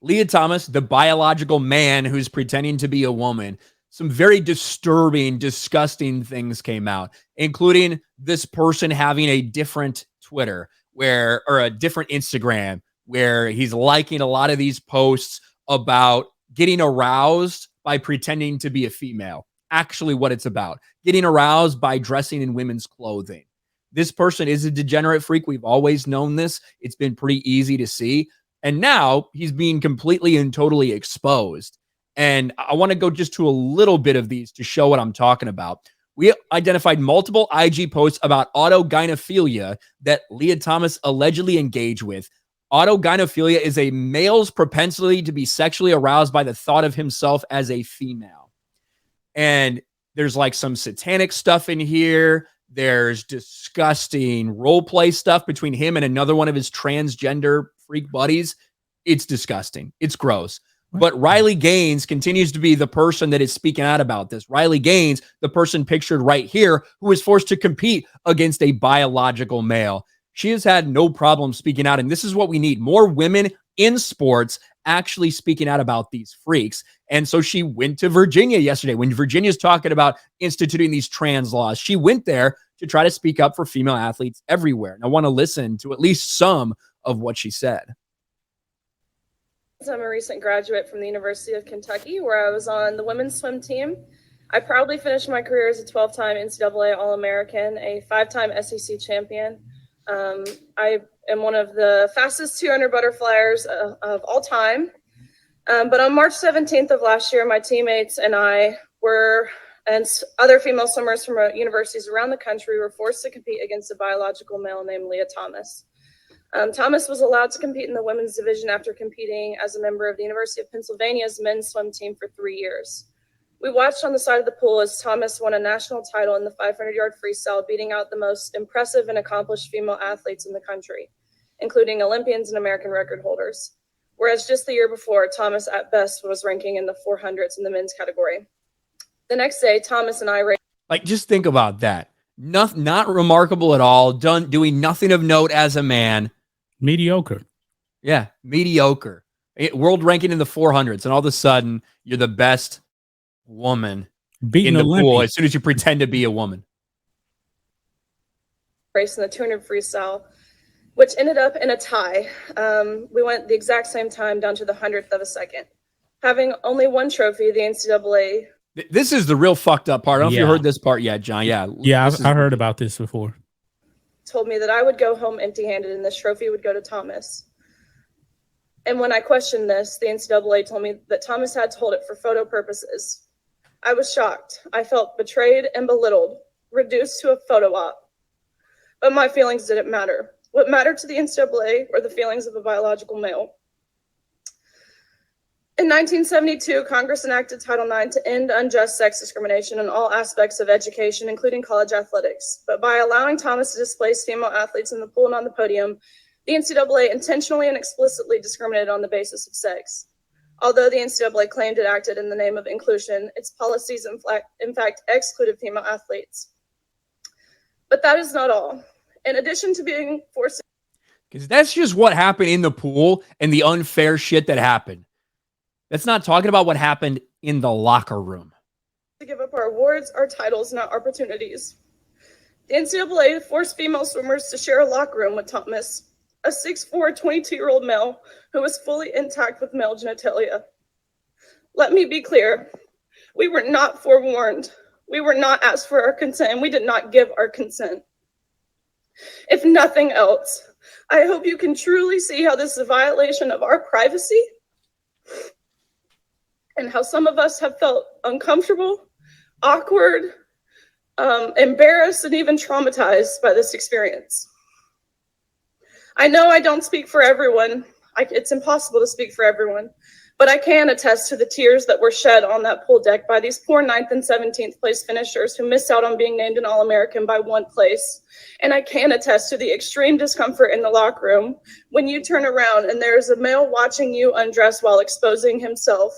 Leah Thomas, the biological man who's pretending to be a woman. Some very disturbing, disgusting things came out, including this person having a different Twitter or a different Instagram where he's liking a lot of these posts about getting aroused by pretending to be a female. Actually, what it's about, getting aroused by dressing in women's clothing. This person is a degenerate freak. We've always known this. It's been pretty easy to see. And now he's being completely and totally exposed. And I want to go just to a little bit of these to show what I'm talking about. We identified multiple IG posts about autogynephilia that Leah Thomas allegedly engaged with. Autogynephilia is a male's propensity to be sexually aroused by the thought of himself as a female. And there's like some satanic stuff in here. There's disgusting role play stuff between him and another one of his transgender freak buddies. It's disgusting. It's gross. But Riley Gaines continues to be the person that is speaking out about this. Riley Gaines, the person pictured right here, who was forced to compete against a biological male. She has had no problem speaking out. And this is what we need. More women in sports actually speaking out about these freaks. And so she went to Virginia yesterday when Virginia's talking about instituting these trans laws. She went there to try to speak up for female athletes everywhere. And I want to listen to at least some of what she said. I'm a recent graduate from the University of Kentucky, where I was on the women's swim team. I proudly finished my career as a 12-time NCAA All-American, a 5-time SEC champion. I am one of the fastest 200 butterflyers of all time. But on March 17th of last year, my teammates and and other female swimmers from universities around the country were forced to compete against a biological male named Leah Thomas. Thomas was allowed to compete in the women's division after competing as a member of the University of Pennsylvania's men's swim team for 3 years. We watched on the side of the pool as Thomas won a national title in the 500-yard freestyle, beating out the most impressive and accomplished female athletes in the country, including Olympians and American record holders. Whereas just the year before, Thomas at best was ranking in the 400s in the men's category. The next day, Thomas and I raced. Like, just think about that. Not remarkable at all. Doing nothing of note as a man. Mediocre. Yeah, mediocre. World ranking in the 400s, and all of a sudden, you're the best woman in the pool as soon as you pretend to be a woman. Race in the 200 freestyle, which ended up in a tie. We went the exact same time down to the 100th of a second. Having only one trophy, the NCAA. This is the real fucked up part. I don't know if you heard this part yet, John. Yeah, I heard about this before. Told me that I would go home empty-handed and this trophy would go to Thomas. And when I questioned this, the NCAA told me that Thomas had to hold it for photo purposes. I was shocked. I felt betrayed and belittled, reduced to a photo op. But my feelings didn't matter. What mattered to the NCAA were the feelings of a biological male. In 1972, Congress enacted Title IX to end unjust sex discrimination in all aspects of education, including college athletics. But by allowing Thomas to displace female athletes in the pool and on the podium, the NCAA intentionally and explicitly discriminated on the basis of sex. Although the NCAA claimed it acted in the name of inclusion, its policies in fact excluded female athletes. But that is not all. In addition to being forced... Because that's just what happened in the pool and the unfair shit that happened. That's not talking about what happened in the locker room. To give up our awards, our titles, not opportunities. The NCAA forced female swimmers to share a locker room with Thomas, a 6'4", 22-year-old male who was fully intact with male genitalia. Let me be clear. We were not forewarned. We were not asked for our consent, and we did not give our consent. If nothing else, I hope you can truly see how this is a violation of our privacy and how some of us have felt uncomfortable, awkward, embarrassed, and even traumatized by this experience. I know I don't speak for everyone. It's impossible to speak for everyone, but I can attest to the tears that were shed on that pool deck by these poor 9th and 17th place finishers who missed out on being named an All-American by one place. And I can attest to the extreme discomfort in the locker room when you turn around and there's a male watching you undress while exposing himself.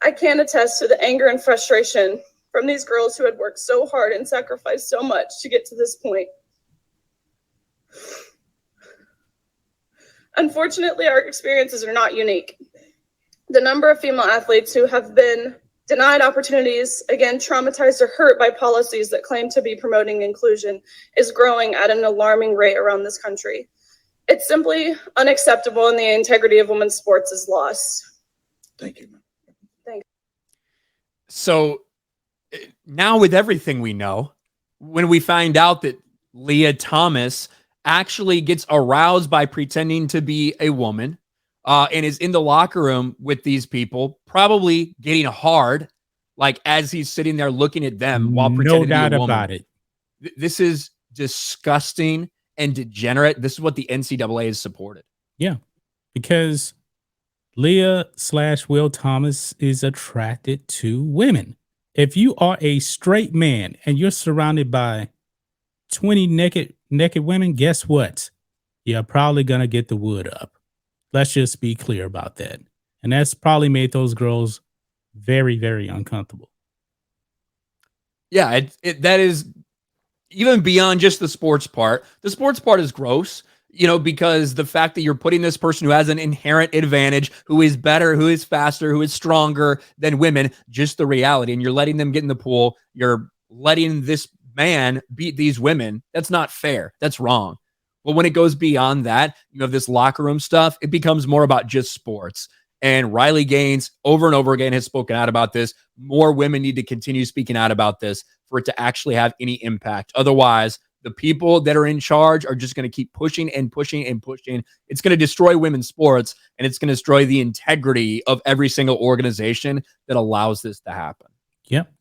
I can attest to the anger and frustration from these girls who had worked so hard and sacrificed so much to get to this point. Unfortunately, our experiences are not unique. The number of female athletes who have been denied opportunities, again, traumatized or hurt by policies that claim to be promoting inclusion, is growing at an alarming rate around this country. It's simply unacceptable, and the integrity of women's sports is lost. Thank you. Thank you. So now with everything we know, when we find out that Leah Thomas actually gets aroused by pretending to be a woman, and is in the locker room with these people, probably getting hard, like as he's sitting there looking at them while pretending No doubt to be a woman. about it. This is disgusting and degenerate. This is what the NCAA has supported. Yeah, because Leah/Will Thomas is attracted to women. If you are a straight man and you're surrounded by 20 naked women, guess what? You're probably gonna get the wood up. Let's just be clear about that. And that's probably made those girls very, very uncomfortable. Yeah, that is even beyond just the sports part. The sports part is gross, because the fact that you're putting this person who has an inherent advantage, who is better, who is faster, who is stronger than women, just the reality, and you're letting them get in the pool. You're letting this man beat these women. That's not fair. That's wrong. But when it goes beyond that, this locker room stuff, it becomes more about just sports. And Riley Gaines over and over again has spoken out about this. More women need to continue speaking out about this for it to actually have any impact. Otherwise, the people that are in charge are just going to keep pushing and pushing and pushing. It's going to destroy women's sports, and it's going to destroy the integrity of every single organization that allows this to happen. Yep.